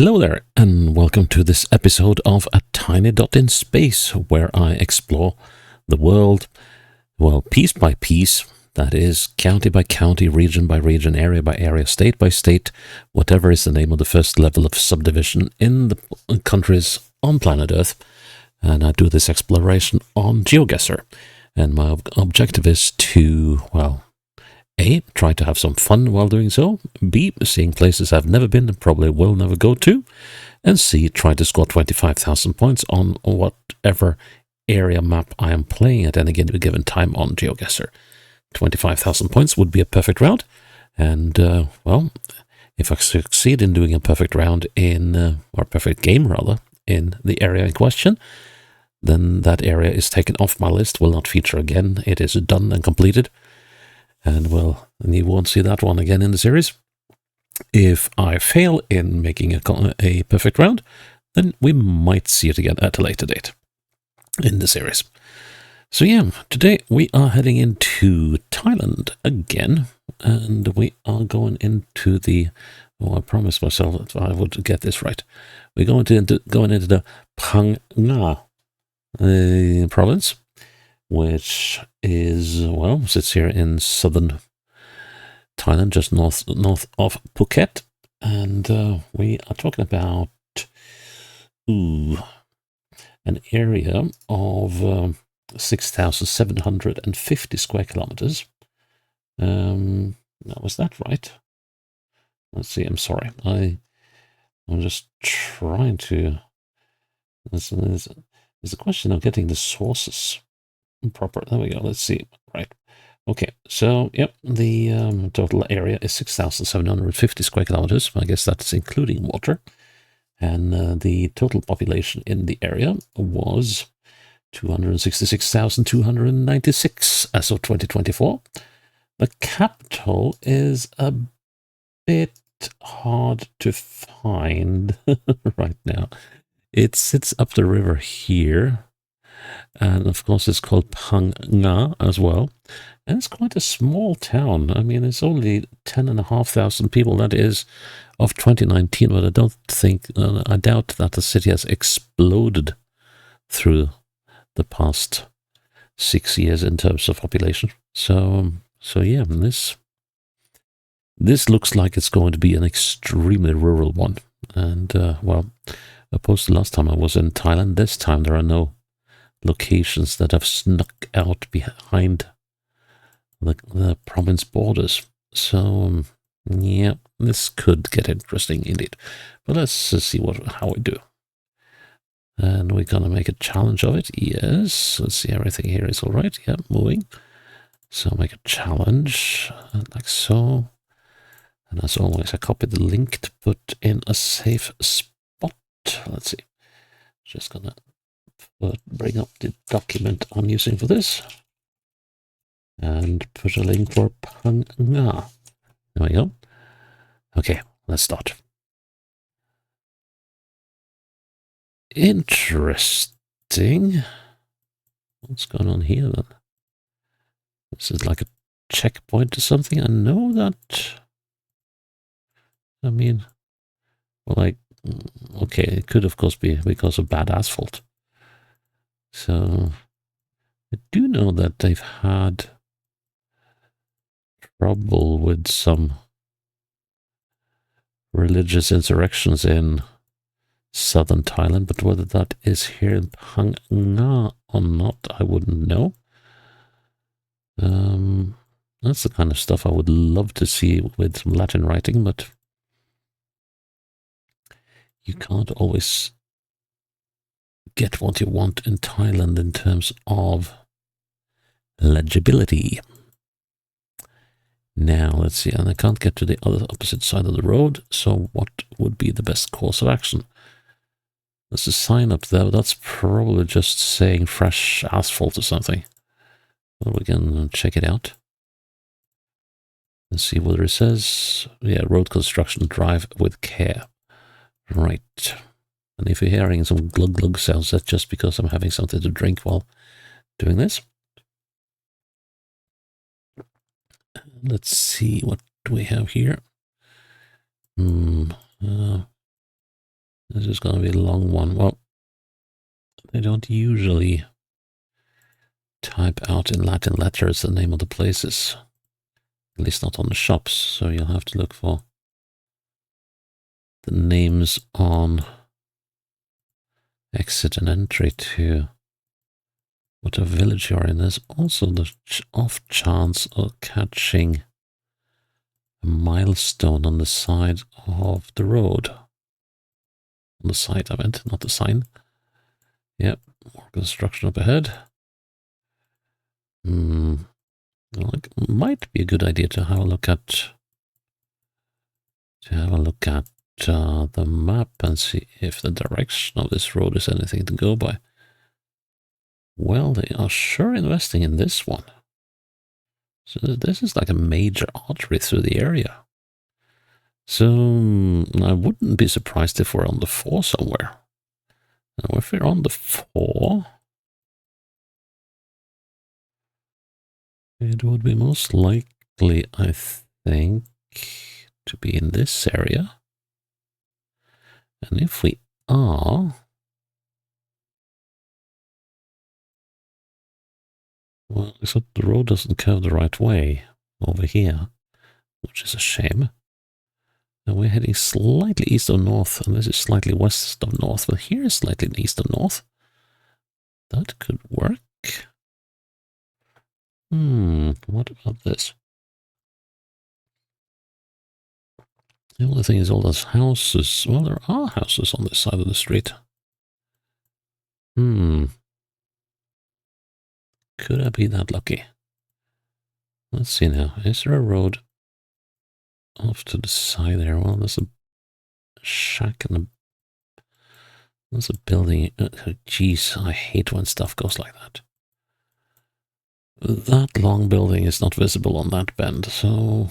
Hello there, and welcome to this episode of A Tiny Dot in Space, where I explore the world, well, piece by piece, that is, county by county, region by region, area by area, state by state, whatever is the name of the first level of subdivision in the countries on planet Earth. And I do this exploration on GeoGuessr, and my objective is to, well, A, try to have some fun while doing so, B, seeing places I've never been and probably will never go to, and C, try to score 25,000 points on whatever area map I am playing at any given time on GeoGuessr. 25,000 points would be a perfect round, and, well, if I succeed in doing a perfect round or perfect game rather, in the area in question, then that area is taken off my list, will not feature again, it is done and completed. And well, you won't see that one again in the series. If I fail in making a perfect round, then we might see it again at a later date in the series. So yeah, today we are heading into Thailand again, and we are going into I promised myself that I would get this right. We're going into the Phang Nga province, which is, well, sits here in southern Thailand, just north of Phuket. And we are talking about an area of 6,750 square kilometers. Was that right? Let's see, I'm sorry. I'm just trying to... There's a question of getting the sources proper. There we go. Let's see. Right. Okay. So, yep, the total area is 6,750 square kilometers. I guess that's including water. And the total population in the area was 266,296 as of 2024. The capital is a bit hard to find right now. It sits up the river here. And of course, it's called Phang Nga as well. And it's quite a small town. I mean, it's only 10,500 people. That is of 2019, but I doubt that the city has exploded through the past 6 years in terms of population. So yeah, this looks like it's going to be an extremely rural one. And, well, opposed to last time I was in Thailand, this time there are no locations that have snuck out behind the province borders. So, yeah, this could get interesting indeed. But let's see how we do. And we're going to make a challenge of it. Yes, let's see, everything here is all right. Yeah, moving. So make a challenge, like so. And as always, I copy the link to put in a safe spot. Let's see. Just going to bring up the document I'm using for this and put a link for Phang Nga. There we go. Okay, let's start. Interesting. What's going on here then? This is like a checkpoint or something. I know that. I mean, well, okay, it could of course be because of bad asphalt. So, I do know that they've had trouble with some religious insurrections in southern Thailand, but whether that is here in Phang Nga or not, I wouldn't know. That's the kind of stuff I would love to see with some Latin writing, but you can't always get what you want in Thailand in terms of legibility. Now, let's see, and I can't get to the opposite side of the road, so what would be the best course of action? There's a sign up there, but that's probably just saying fresh asphalt or something. Well, we can check it out. Let's see whether it says, yeah, road construction, drive with care. Right. And if you're hearing some glug glug sounds, that's just because I'm having something to drink while doing this. Let's see what do we have here. This is going to be a long one. Well, they don't usually type out in Latin letters the name of the places. At least not on the shops. So you'll have to look for the names on exit and entry to whatever village you're in. There's also the off chance of catching a milestone on the side of the road. On the side, I meant, not the sign. Yep, more construction up ahead. Well, it might be a good idea to have a look at the map and see if the direction of this road is anything to go by. Well, they are sure investing in this one. So this is like a major artery through the area. So I wouldn't be surprised if we're on the 4 somewhere. Now, if we're on the 4, it would be most likely, I think, to be in this area. And if we are, well, except the road doesn't curve the right way over here, which is a shame. And we're heading slightly east of north, and this is slightly west of north, but here is slightly east of north. That could work. What about this? The only thing is all those houses. Well, there are houses on this side of the street. Could I be that lucky? Let's see now. Is there a road off to the side there? Well, there's a shack and there's a building. Geez, I hate when stuff goes like that. That long building is not visible on that bend, so...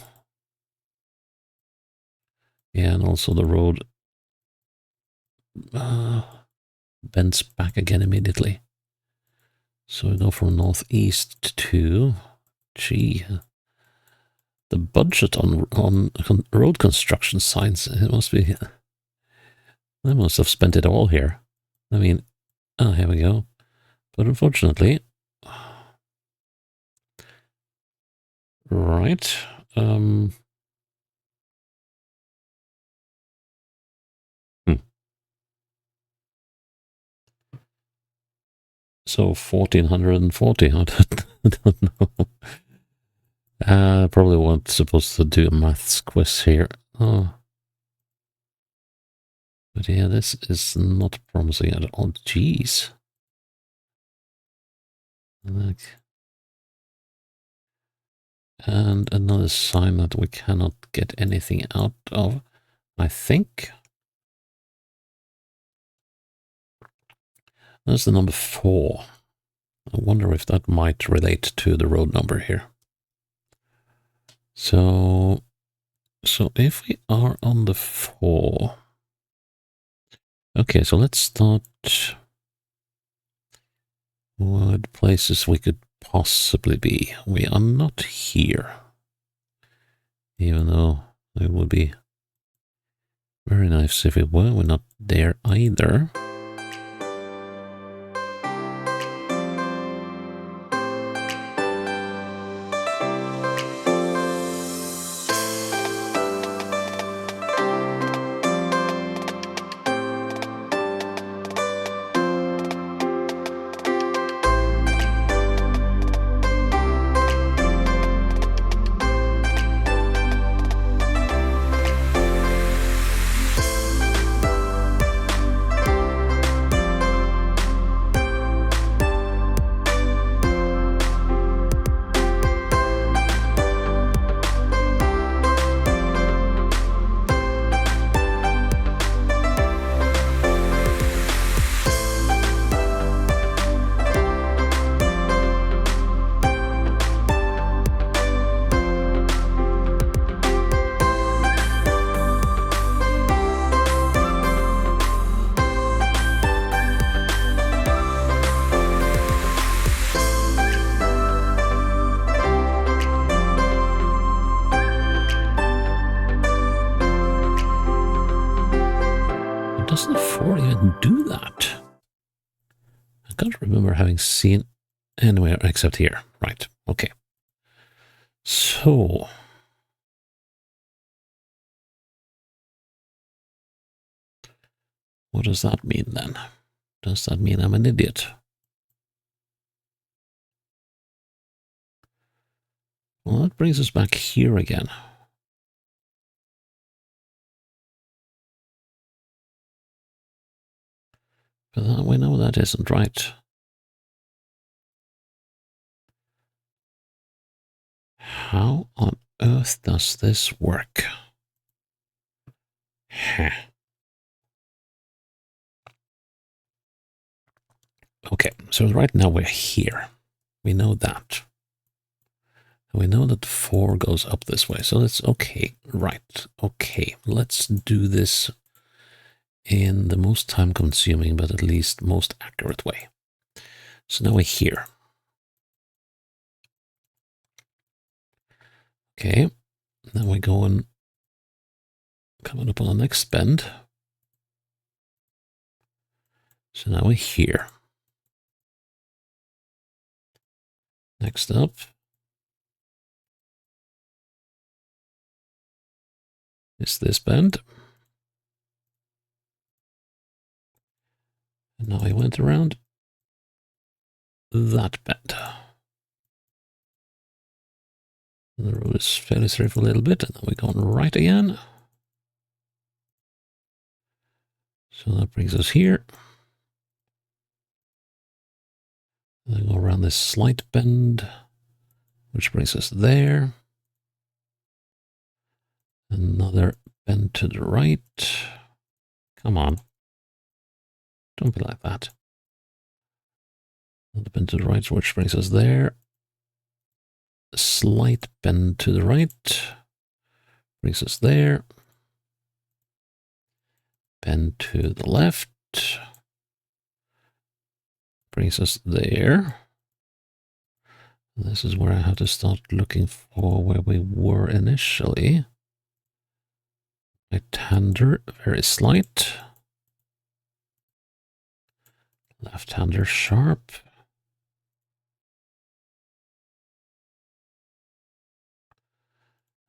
Yeah, and also the road bends back again immediately. So we go from northeast to... Gee, the budget on road construction signs, it must be... I must have spent it all here. I mean, here we go. But unfortunately... Right. So 1440, I don't know. Probably wasn't supposed to do a maths quiz here. Oh. But yeah, this is not promising at all. Jeez. Look. And another sign that we cannot get anything out of, I think. That's the number 4. I wonder if that might relate to the road number here. So if we are on the 4... Okay, so let's start... What places we could possibly be. We are not here. Even though it would be very nice if we were. We're not there either. having seen anywhere except here. Right, okay. So, what does that mean then? Does that mean I'm an idiot? Well, that brings us back here again. But we know that isn't right. How on earth does this work? Huh. Okay, so right now we're here. We know that. We know that 4 goes up this way, so that's okay. Right, okay. Let's do this in the most time-consuming, but at least most accurate way. So now we're here. Okay, then we're going, coming up on the next bend. So now we're here. Next up. Is this bend. And now I went around that bend. And the road is fairly straight for a little bit, and then we're going right again. So that brings us here. And then go around this slight bend, which brings us there. Another bend to the right. Come on. Don't be like that. Another bend to the right, which brings us there. A slight bend to the right. Brings us there. Bend to the left. Brings us there. This is where I have to start looking for where we were initially. Right-hander, very slight. Left-hander, sharp.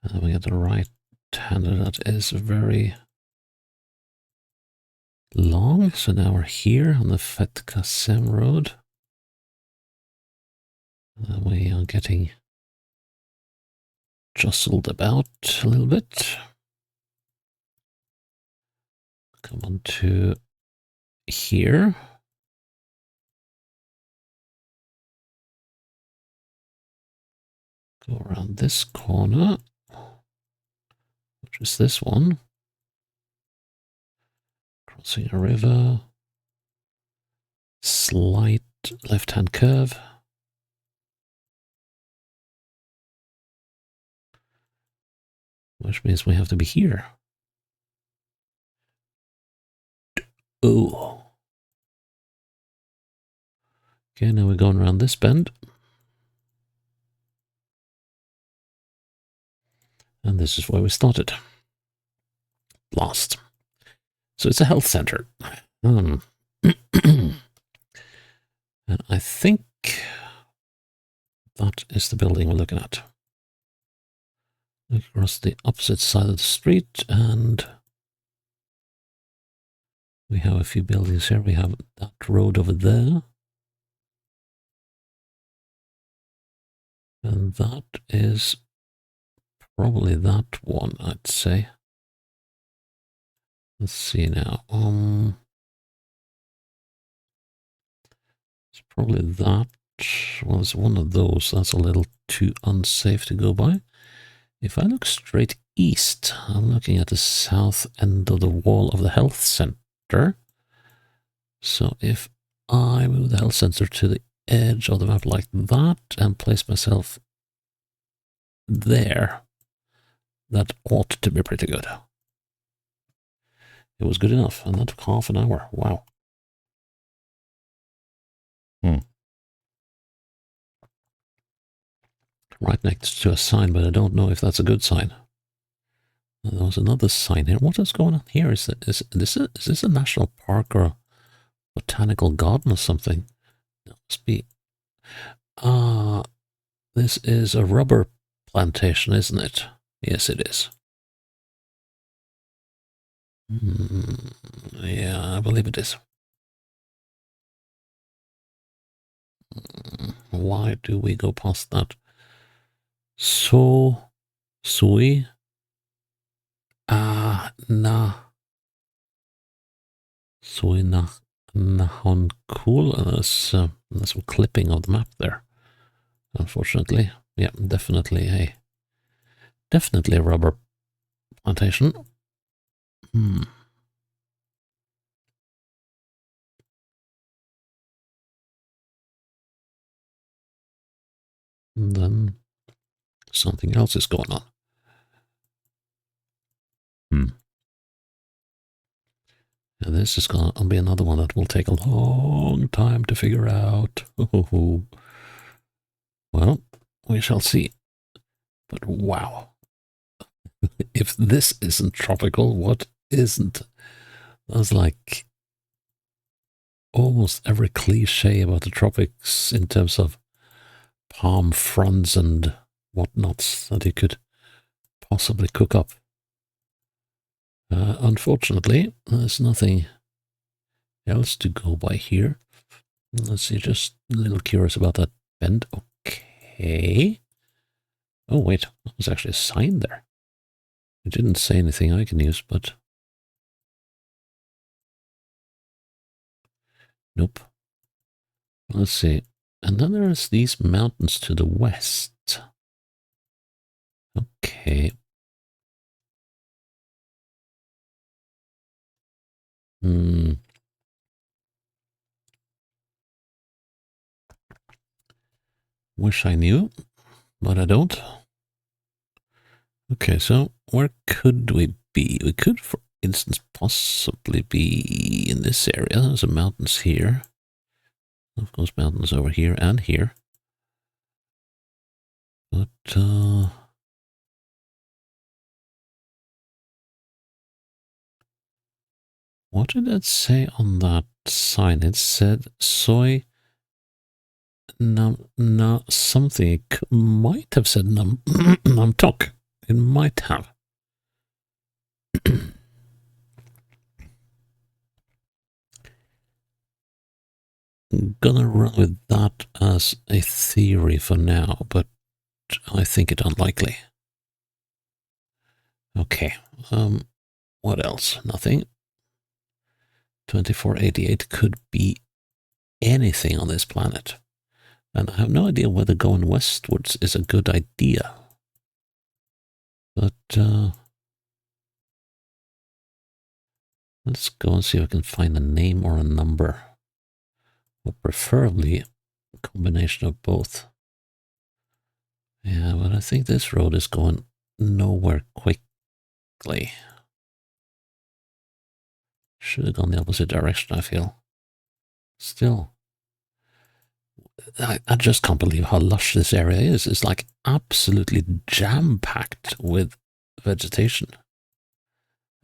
And then we get the right-hander that is very long. So now we're here on the Fet Kasem road. And we are getting jostled about a little bit. Come on to here. Go around this corner, which is this one. Crossing a river. Slight left-hand curve. Which means we have to be here. Oh. Okay, now we're going around this bend. And this is where we started. Last. So it's a health center. And I think that is the building we're looking at. Look across the opposite side of the street, and we have a few buildings here. We have that road over there. And that is probably that one, I'd say. Let's see now. It's probably that. Well, it's one of those. That's a little too unsafe to go by. If I look straight east, I'm looking at the south end of the wall of the health center. So if I move the health center to the edge of the map like that and place myself there, that ought to be pretty good. It was good enough, and that took half an hour. Wow. Right next to a sign, but I don't know if that's a good sign. And there was another sign here. What is going on here? Is this a national park or a botanical garden or something? That must be. Ah, this is a rubber plantation, isn't it? Yes, it is. Yeah, I believe it is. Why do we go past that? So, sui, na, sui na, nahon cool. There's some clipping of the map there. Unfortunately, yeah, definitely a rubber plantation. And then something else is going on. And this is going to be another one that will take a long time to figure out. Well, we shall see. But wow. If this isn't tropical, what isn't? That's like almost every cliche about the tropics in terms of palm fronds and whatnots that you could possibly cook up. Unfortunately, there's nothing else to go by here. Let's see, just a little curious about that bend. Okay. Oh, wait, that was actually a sign there. It didn't say anything I can use, but... Nope. Let's see. And then there's these mountains to the west. Okay. Wish I knew, but I don't. Okay, so where could we be? We could, for instance, possibly be in this area. There's some mountains here. Of course, mountains over here and here. But, what did it say on that sign? It said soy num something. It might have said numtok. It might have. I'm gonna run with that as a theory for now, but I think it unlikely. Okay, what else? Nothing. 2488 could be anything on this planet. And I have no idea whether going westwards is a good idea. But, let's go and see if I can find a name or a number. Or preferably a combination of both. Yeah, but I think this road is going nowhere quickly. Should have gone the opposite direction, I feel. Still. I just can't believe how lush this area is. It's like absolutely jam-packed with vegetation.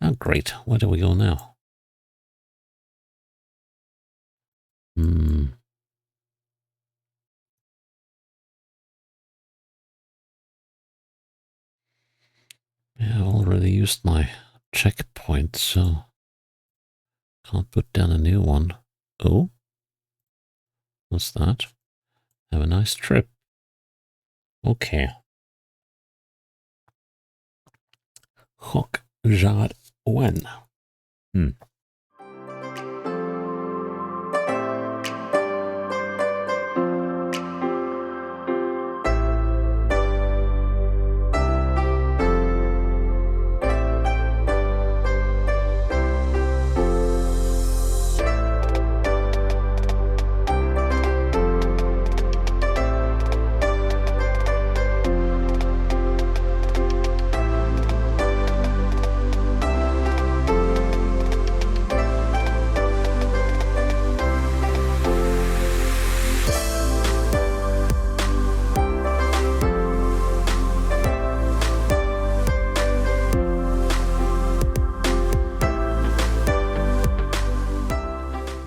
Oh, great. Where do we go now? Yeah, I already used my checkpoint, so can't put down a new one. Oh? What's that? Have a nice trip. Okay. Hok Jar Wen.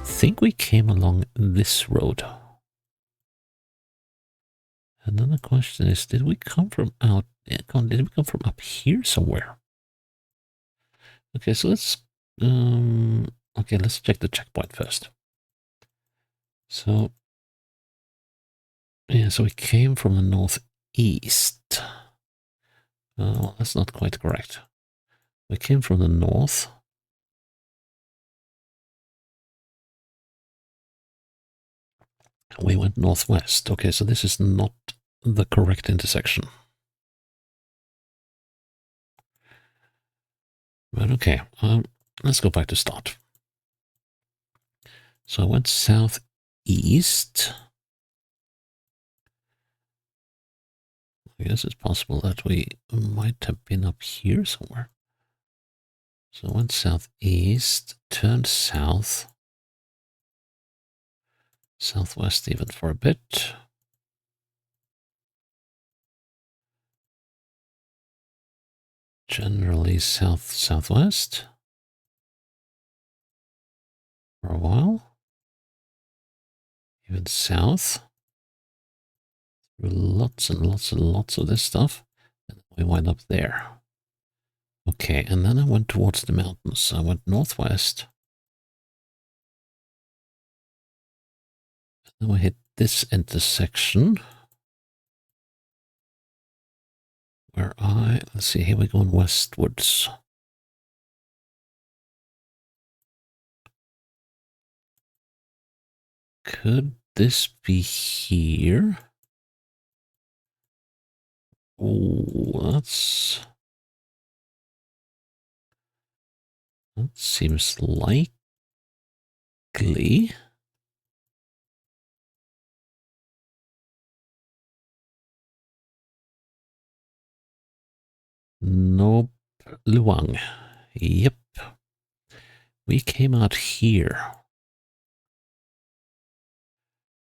I think we came along this road. And then the question is, did we come from out? Did we come from up here somewhere? Okay, so let's okay, let's check the checkpoint first. So yeah, so we came from the northeast. Well, that's not quite correct. We came from the north. We went northwest. Okay, so this is not the correct intersection. But okay, let's go back to start. So I went southeast. I guess it's possible that we might have been up here somewhere. So I went southeast, turned south, southwest even for a bit. Generally south-southwest for a while. Even south. Lots and lots and lots of this stuff. And we wind up there. Okay, and then I went towards the mountains. I went northwest. And then we hit this intersection. Where let's see, here we're going westwards. Could this be here? Oh, that seems likely. Nope. Luang. Yep. We came out here.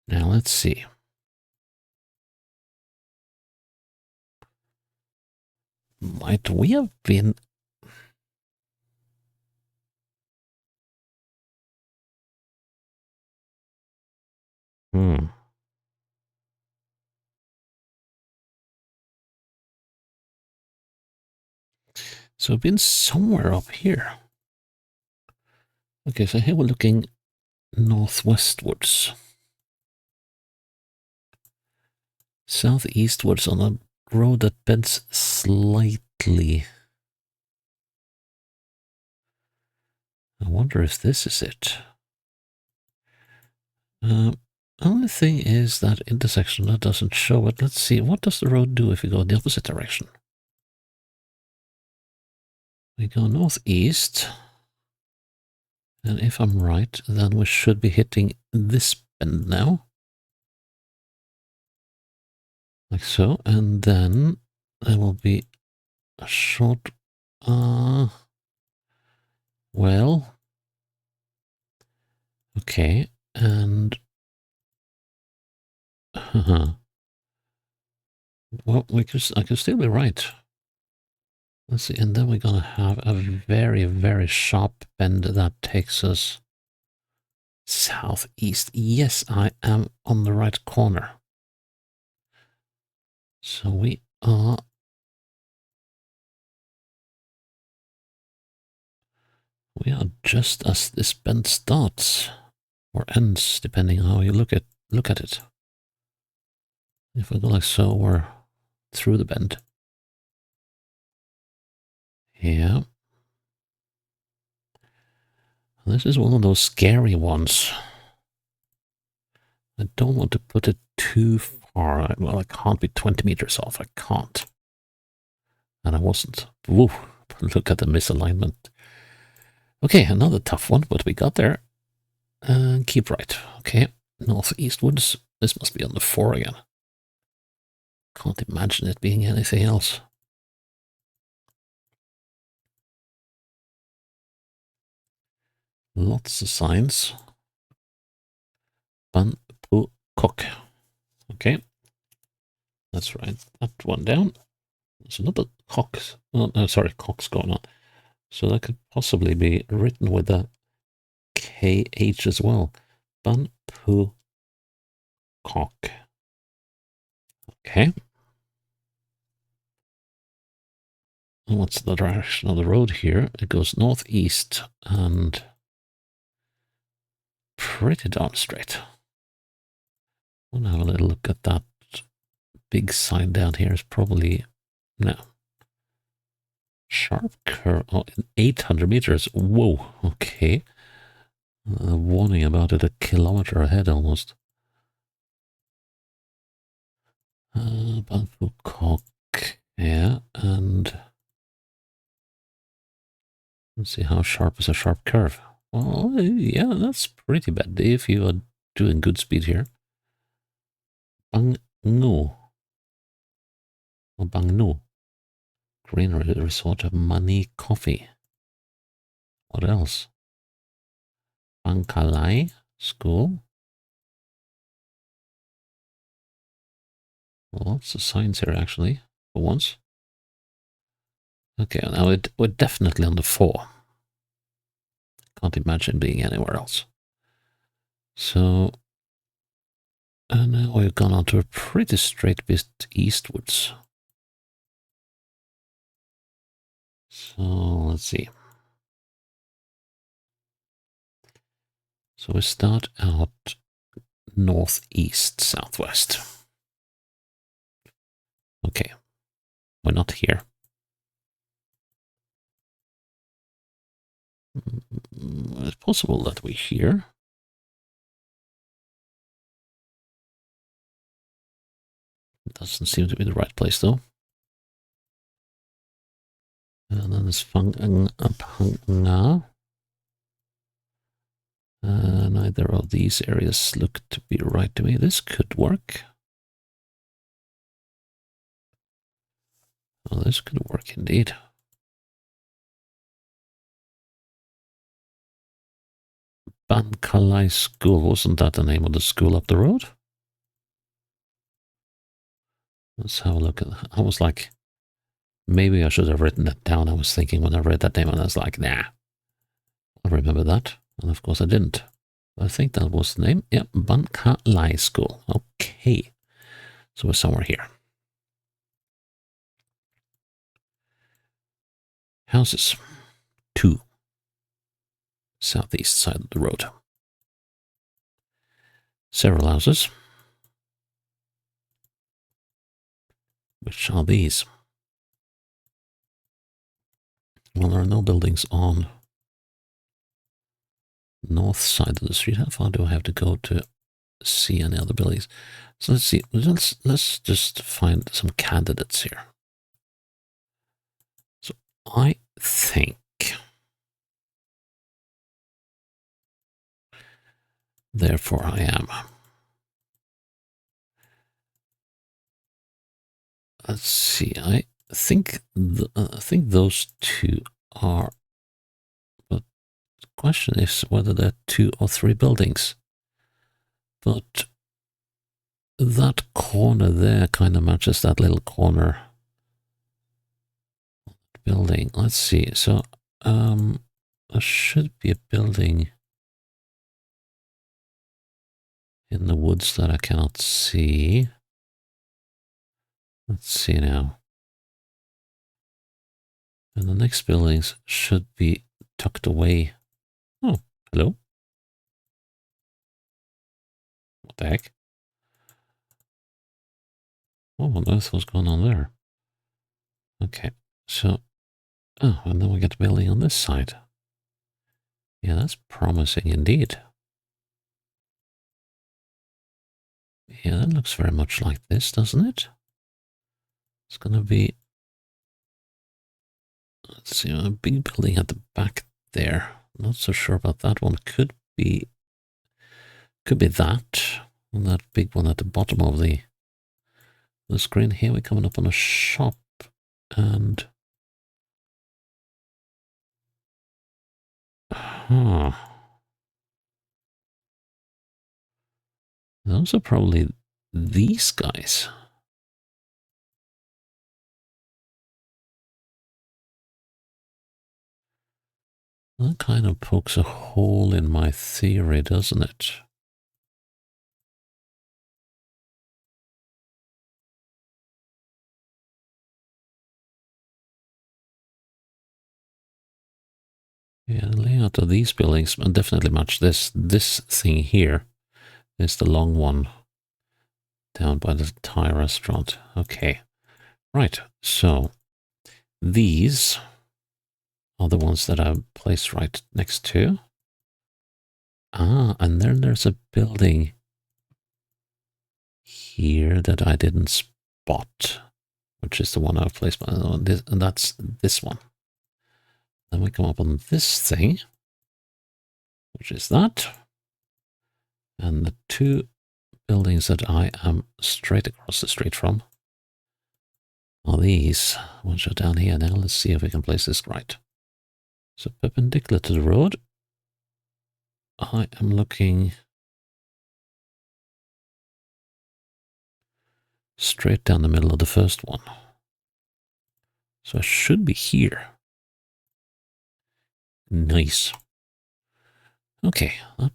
Now let's see. Might we have been... So we've been somewhere up here. Okay, so here we're looking northwestwards. Southeastwards on a road that bends slightly. I wonder if this is it. Only thing is that intersection that doesn't show it. Let's see, what does the road do if we go in the opposite direction? We go northeast. And if I'm right, then we should be hitting this bend now. Like so. And then there will be a short... well... Okay, and... well, I could still be right. Let's see, and then we're gonna have a very, very sharp bend that takes us southeast. Yes, I am on the right corner. So we are... we are just as this bend starts. Or ends, depending on how you look at it. If I go like so, we're through the bend. Yeah. This is one of those scary ones. I don't want to put it too far. Well, I can't be 20 meters off. I can't. And I wasn't. Woo, look at the misalignment. Okay, another tough one, but we got there. And keep right. Okay, northeastwards. This must be on the 4 again. Can't imagine it being anything else. Lots of signs. Ban Pu Kok. Okay. That's right. That one down. There's another Cox. Oh, no, sorry, Cox going on. So that could possibly be written with a KH as well. Ban Pu Kok. Okay. What's the direction of the road here? It goes northeast and pretty darn straight. I want to have a little look at that big sign down here. Is probably no. Sharp curve. Oh, 800 meters. Whoa. Okay. Warning about it a kilometer ahead almost. Bangkok. Yeah, and let's see how sharp is a sharp curve. Well, yeah, that's pretty bad if you are doing good speed here. Phang Nga or Phang Nga. Greenery Resort, Money Coffee. What else? Phang Nga School. Well, lots of signs here actually, for once. Okay, now we're definitely on the 4. Can't imagine being anywhere else. So, and now we've gone on to a pretty straight bit eastwards. So, let's see. So we start out northeast, southwest. Okay, we're not here. It's possible that we're here. It doesn't seem to be the right place though. And then there's Phang Nga. Neither of these areas look to be right to me. This could work. Oh, this could work indeed. Bankalai School, wasn't that the name of the school up the road? Let's have a look at that. I was like, maybe I should have written that down. I was thinking when I read that name, and I was like, nah, I remember that. And of course I didn't. I think that was the name. Yeah, Bankalai School. Okay. So we're somewhere here. Houses. 2. Southeast side of the road. Several houses. Which are these? Well, there are no buildings on north side of the street. How far do I have to go to see any other buildings? So let's see. Let's just find some candidates here. So I think therefore I am. Let's see. I think those 2 are. But the question is whether they're 2 or 3 buildings. But that corner there kind of matches that little corner building. Let's see. So there should be a building in the woods that I cannot see. Let's see now. And the next buildings should be tucked away. Oh, hello. What the heck? What on earth was going on there? Okay, so, oh, and then we get the building on this side. Yeah, that's promising indeed. Yeah, that looks very much like this, doesn't it? It's gonna be, let's see, a big building at the back there. Not so sure about that one. Could be that. And that big one at the bottom of the screen. Here we're coming up on a shop, and those are probably these guys. That kind of pokes a hole in my theory, doesn't it? Yeah, the layout of these buildings definitely match this. This thing here is the long one down by the Thai restaurant. Okay, right. So these are the ones that I've placed right next to. Ah, and then there's a building here that I didn't spot, which is the one I've placed. And that's this one. Then we come up on this thing, which is that. And the two buildings that I am straight across the street from are these, which are down here. Now let's see if we can place this right. So perpendicular to the road, I am looking straight down the middle of the first one. So I should be here. Nice. Okay, that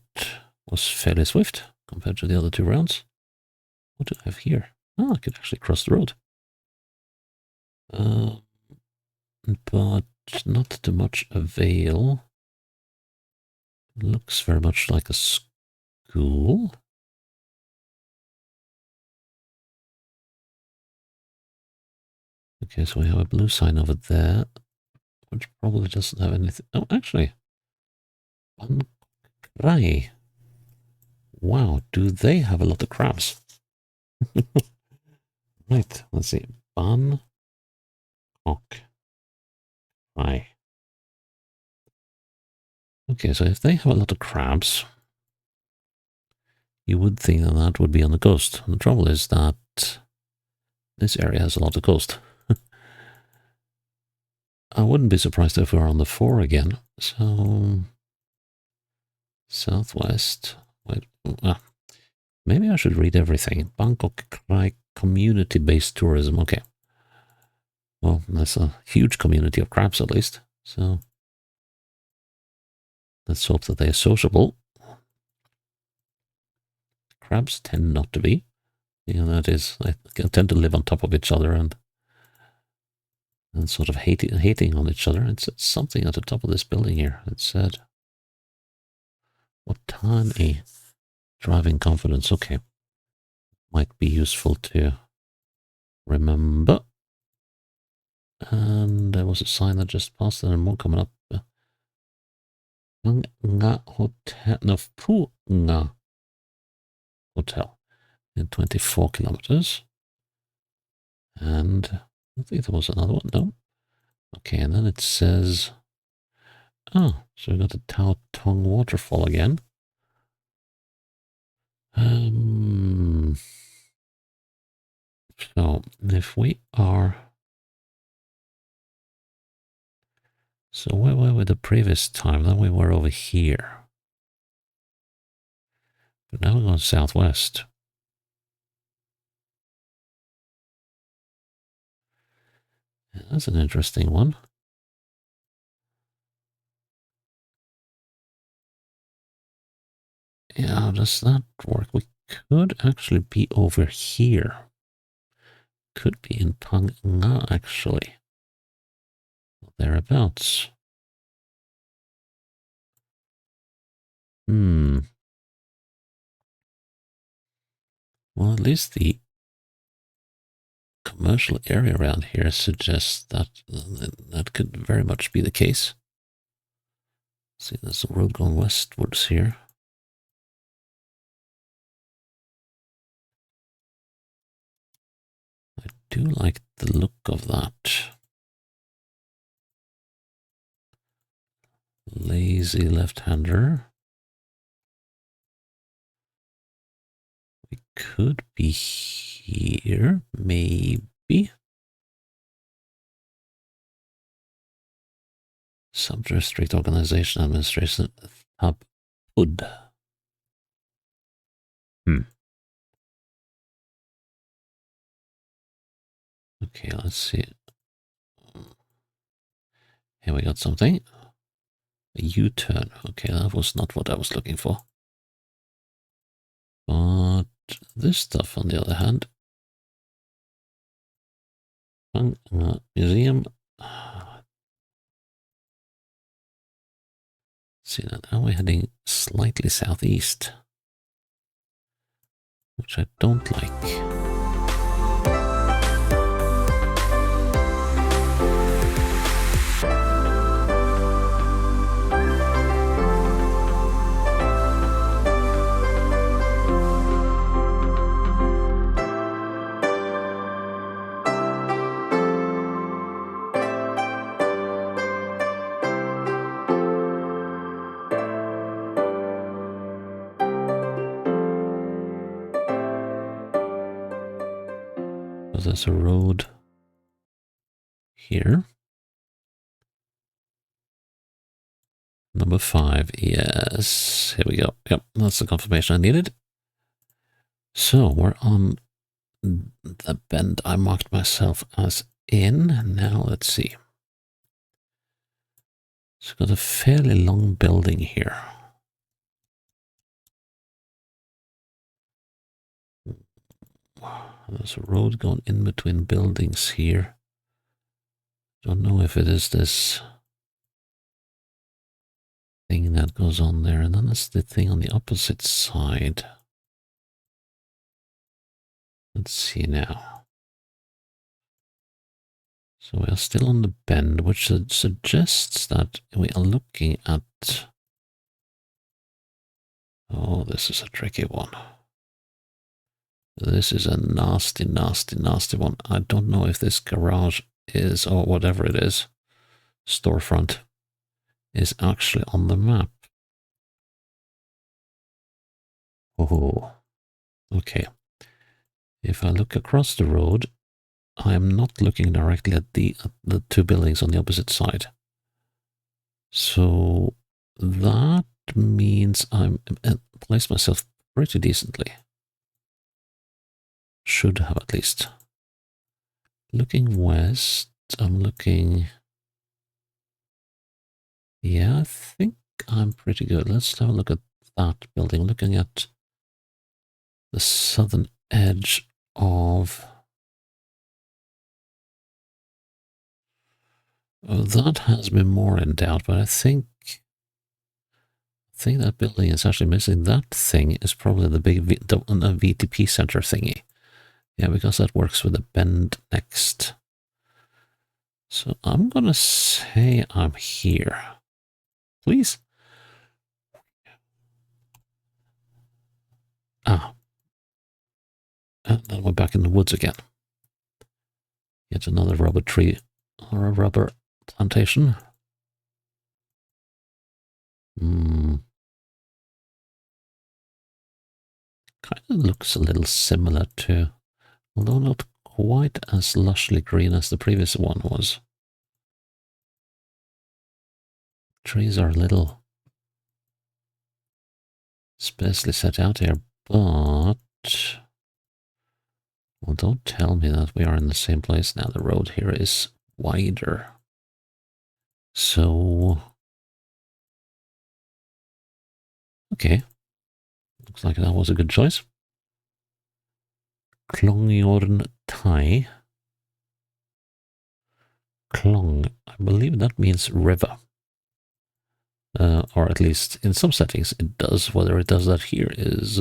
was fairly swift compared to the other two rounds. What do I have here? Oh, I could actually cross the road. But not to much avail. Looks very much like a school. Okay, so we have a blue sign over there, which probably doesn't have anything. Oh, actually. Phang. Wow, do they have a lot of crabs? Right, let's see. Phang. Right. Okay, so if they have a lot of crabs, you would think that that would be on the coast. The trouble is that this area has a lot of coast. I wouldn't be surprised if we're on the 4 again. So, southwest. Wait, maybe I should read everything. Bangkok Krai community-based tourism. Okay. Well, that's a huge community of crabs at least. So, let's hope that they are sociable. Crabs tend not to be. You know, that is, they tend to live on top of each other and sort of hating on each other. It's something at the top of this building here. It said, what tiny driving confidence. Okay. Might be useful to remember. And there was a sign that just passed and more coming up. Phang Nga Hotel. No, Phang Nga Hotel. In 24 kilometers. And I think there was another one. No. Okay, and then it says, oh, so we got the Tao Tong waterfall again. So if we are, so where were we the previous time? Then we were over here. But now we're going southwest. Yeah, that's an interesting one. Yeah, how does that work? We could actually be over here. Could be in Phang Nga, actually. Thereabouts. Well, at least the commercial area around here suggests that that could very much be the case. See, there's a road going westwards here. I do like the look of that. Lazy left-hander. We could be here, maybe. Sub-district organization administration hub would. Okay, let's see. Here we got something. A U-turn. Okay, that was not what I was looking for. But this stuff, on the other hand, museum. see that. Now we're heading slightly southeast, which I don't like. There's a road here. Number 5, yes. Here we go. Yep, that's the confirmation I needed. So we're on the bend I marked myself as in. Now let's see. It's got a fairly long building here. There's a road going in between buildings here. Don't know if it is this thing that goes on there, and then there's the thing on the opposite side. Let's see now. So we are still on the bend, which suggests that we are looking at... Oh, this is a tricky one. This is a nasty, nasty, nasty one. I don't know if this garage is, or whatever it is, storefront, is actually on the map. Oh, okay. If I look across the road, I am not looking directly at the two buildings on the opposite side. So that means I'm placed myself pretty decently. Should have at least. Looking west, I'm looking... Yeah, I think I'm pretty good. Let's have a look at that building. Looking at the southern edge of... Oh, that has me more in doubt, but I think that building is actually missing. That thing is probably the big VTP center thingy. Yeah, because that works with the bend next. So I'm gonna say I'm here. Please. Ah. And then we're back in the woods again. Yet another rubber tree or a rubber plantation. Kind of looks a little similar to, although not quite as lushly green as the previous one was. Trees are a little sparsely set out here, but... Well, don't tell me that we are in the same place now. The road here is wider. So... Okay. Looks like that was a good choice. Klongyorn Tai. Klong. I believe that means river. Or at least in some settings it does. Whether it does that here is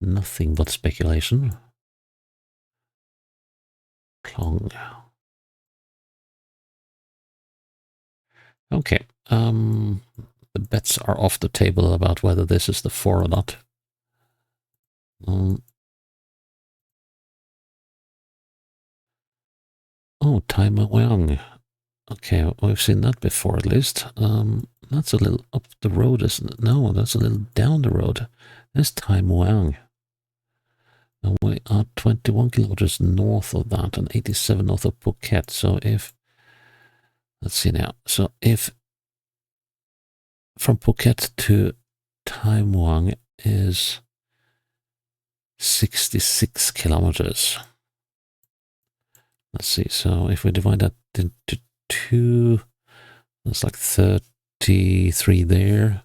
nothing but speculation. Klong. Okay. The bets are off the table about whether this is the 4 or not. Oh, Tai Mawang. Okay, we've seen that before at least. That's a little up the road, isn't it? No, that's a little down the road. There's Tai Muang. And we are 21 kilometers north of that and 87 north of Phuket. So if, let's see now. So if from Phuket to Tai Muang is 66 kilometers. Let's see. So if we divide that into 2, that's like 33 there.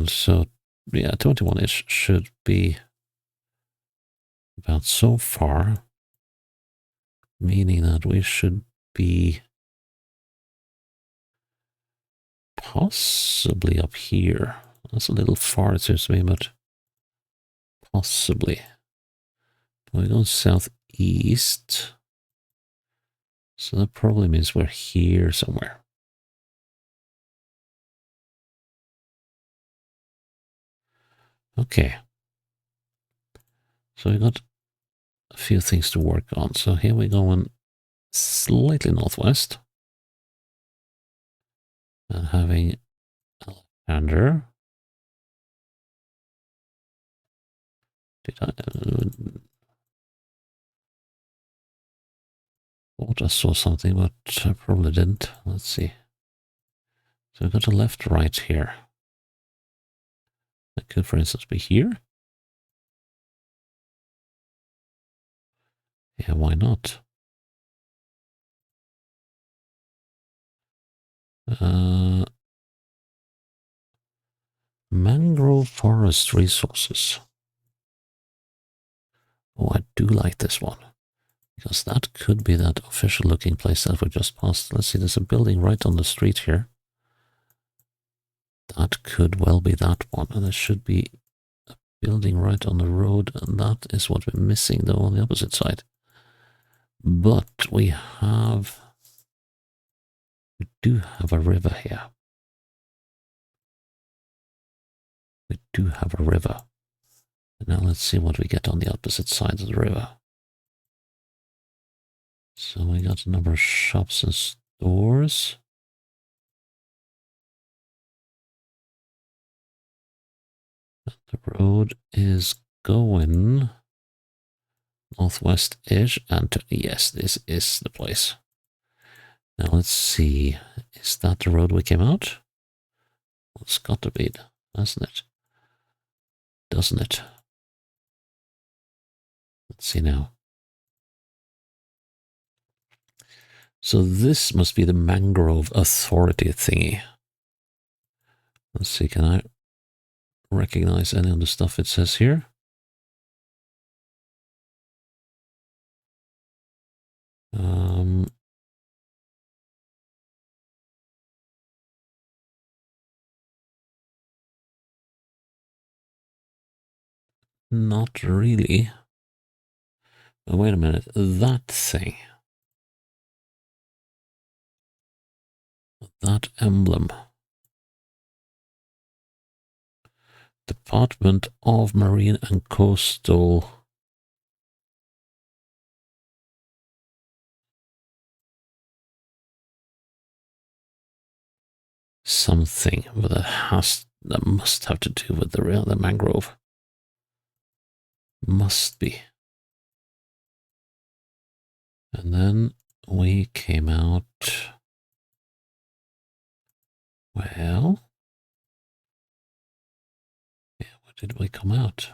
So, yeah, 21-ish should be about so far, meaning that we should be possibly up here. That's a little far, it seems to me, but possibly. We're going southeast. So that probably means we're here somewhere. Okay. So we got a few things to work on. So here we're going slightly northwest. And having a left-hander. Did I... thought I saw something, but I probably didn't. Let's see. So we've got a left-right here. That could, for instance, be here. Yeah, why not? Mangrove forest resources. Oh, I do like this one. Because that could be that official looking place that we just passed. Let's see, there's a building right on the street here. That could well be that one. And there should be a building right on the road. And that is what we're missing, though, on the opposite side. But we do have a river here. We do have a river. And now let's see what we get on the opposite side of the river. So we got a number of shops and stores. The road is going northwest-ish, and yes, this is the place. Now let's see. Is that the road we came out? Well, it's got to be, hasn't it? Doesn't it? Let's see now. So this must be the Mangrove Authority thingy. Let's see, can I recognize any of the stuff it says here? Not really. Oh, wait a minute, that thing. That emblem. Department of Marine and Coastal. Something, but that must have to do with the mangrove. Must be. And then we came out. Well, yeah, where did we come out?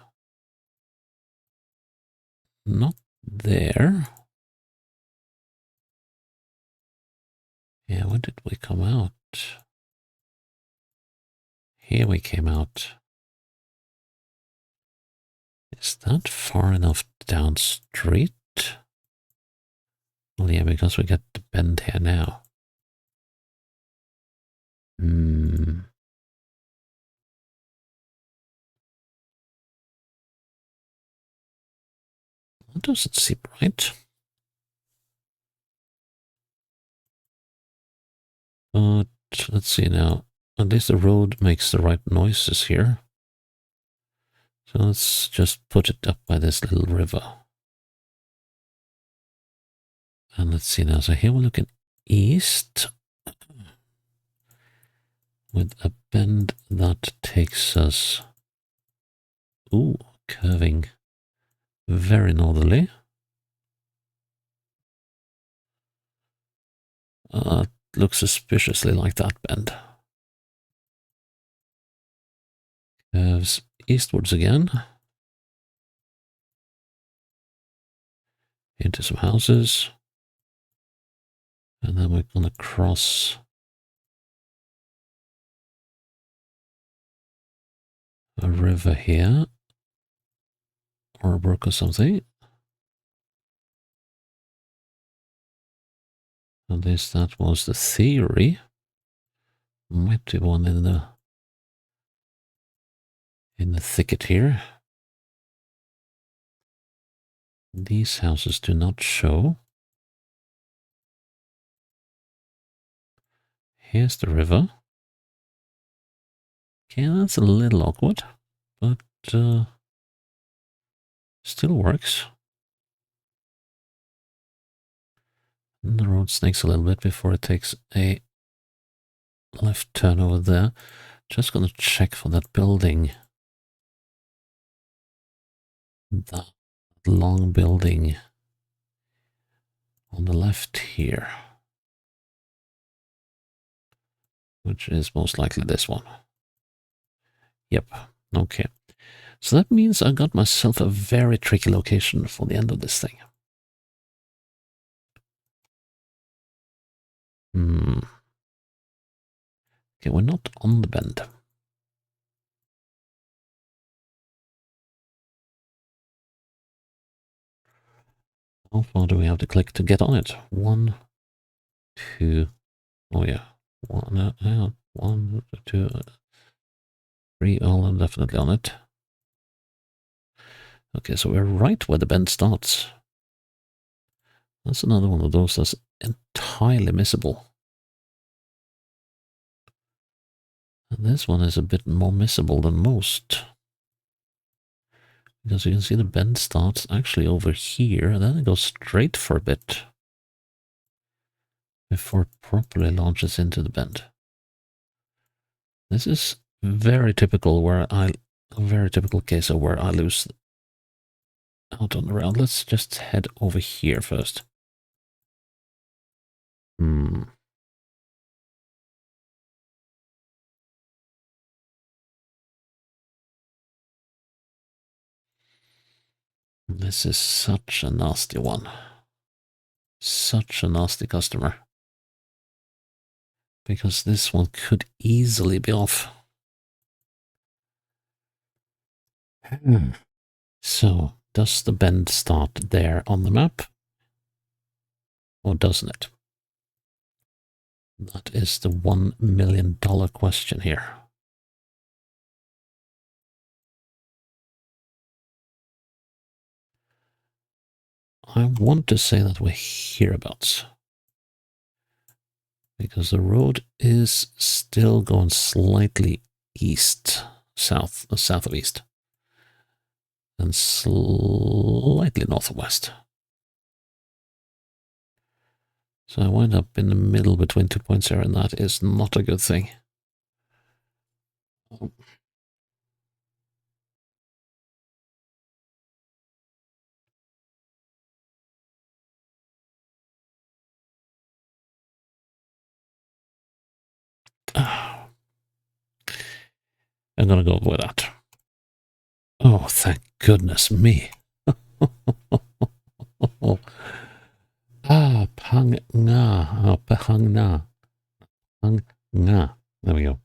Not there. Yeah, where did we come out? Here we came out. Is that far enough down street? Well, yeah, because we got the bend here now. That doesn't seem right. But let's see now. At least the road makes the right noises here. So let's just put it up by this little river. And let's see now. So here we're looking east with a bend that takes us, ooh, curving very northerly. Looks suspiciously like that bend. Curves eastwards again. Into some houses. And then we're going to cross a river here. Or a brook or something. At least that was the theory. Might be one in the thicket here. These houses do not show. Here's the river. Okay, that's a little awkward, but still works. And the road snakes a little bit before it takes a left turn over there. Just gonna check for that building. That long building on the left here, which is most likely this one. Yep, okay. So that means I got myself a very tricky location for the end of this thing. Okay, we're not on the bend. How far do we have to click to get on it? 1, 2, oh yeah. 1, 2, 3, all I'm definitely on it. Okay, so we're right where the bend starts. That's another one of those that's entirely missable. And this one is a bit more missable than most. Because you can see the bend starts actually over here, and then it goes straight for a bit before it properly launches into the bend. This is very typical a very typical case of where I lose out on the round. Let's just head over here first. This is such a nasty one. Such a nasty customer. Because this one could easily be off. So, does the bend start there on the map? Or doesn't it? That is the $1 million question here. I want to say that we're hereabouts. Because the road is still going slightly east, south of east. And slightly north of west. So I wind up in the middle between 2 points here, and that is not a good thing. I'm gonna go with that. Oh, thank goodness me. Phang Nga. Phang Nga. Phang Nga. There we go.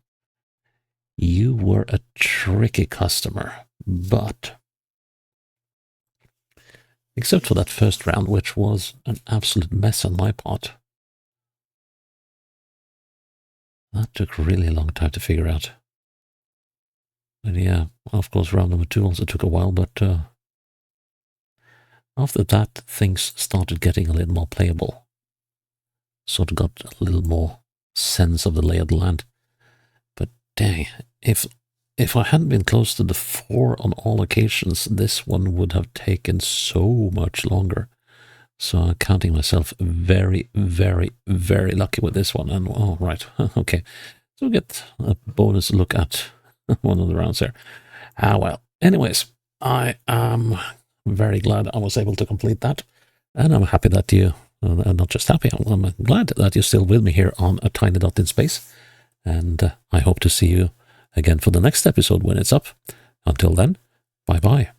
You were a tricky customer, but except for that first round, which was an absolute mess on my part. That took really a long time to figure out. And yeah, of course, round number 2 also took a while, but after that, things started getting a little more playable. Sort of got a little more sense of the lay of the land. But dang, if I hadn't been close to the 4 on all occasions, this one would have taken so much longer. So I'm counting myself very, very, very lucky with this one. And, oh, right, okay. So we get a bonus look at one of the rounds there. Well, anyways, I am very glad I was able to complete that. And I'm happy that you, not just happy, I'm glad that you're still with me here on A Tiny Dot in Space. And I hope to see you again for the next episode when it's up. Until then, bye-bye.